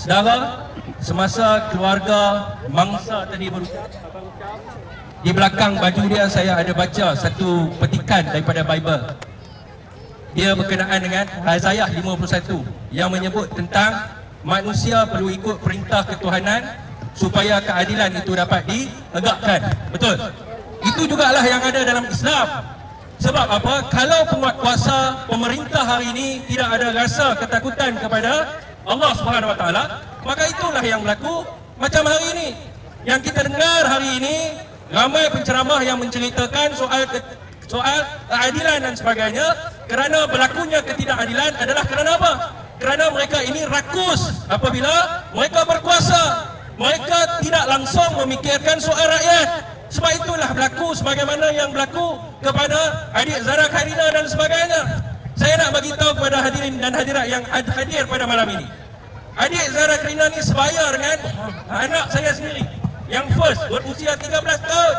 Saudara, semasa keluarga mangsa tadi berucap, di belakang baju dia saya ada baca satu petikan daripada Bible. Dia berkenaan dengan Isaiah 51 yang menyebut tentang manusia perlu ikut perintah ketuhanan supaya keadilan itu dapat ditegakkan. Betul? Itu jugalah yang ada dalam Islam. Sebab apa? Kalau penguatkuasa pemerintah hari ini tidak ada rasa ketakutan kepada Allah Subhanahu Wa Taala, maka itulah yang berlaku macam hari ini. Yang kita dengar hari ini, ramai penceramah yang menceritakan soal keadilan dan sebagainya. Kerana berlakunya ketidakadilan adalah kerana apa? Kerana mereka ini rakus apabila mereka berkuasa. Mereka tidak langsung memikirkan soal rakyat. Sebab itulah berlaku sebagaimana yang berlaku kepada adik Zara Karina dan sebagainya. Saya nak bagi tahu kepada hadirin dan hadirat yang hadir pada malam ini. Adik Zara Karina ni sebaya dengan anak saya sendiri yang first berusia 13 tahun.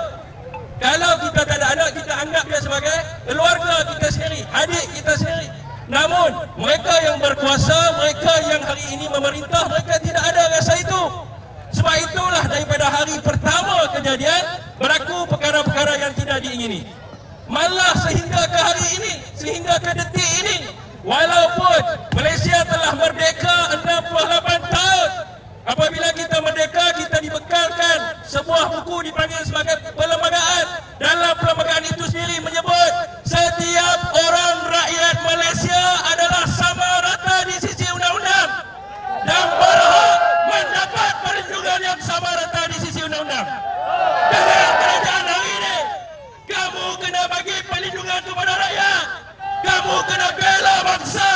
Kalau kita tak ada anak, kita anggap dia sebagai keluarga kita sendiri, adik kita sendiri. Namun mereka yang berkuasa, mereka yang hari ini memerintah, mereka tidak ada rasa itu. Sebab itulah daripada hari pertama kejadian berlaku perkara-perkara yang tidak diingini. Malah sehingga ke hari ini, sehingga ke detik ini, walaupun Malaysia telah merdeka 68 tahun, apabila kita merdeka, kita dibekalkan sebuah buku dipanggil sebagai perlembagaan. Dalam perlembagaan itu sendiri menyebut setiap orang rakyat Malaysia adalah sama rata di sisi undang-undang dan berhak mendapat perlindungan yang sama rata di sisi undang-undang. Dengan kerajaan hari ini, kamu kena bagi perlindungan kepada rakyat, kamu kena bela bangsa,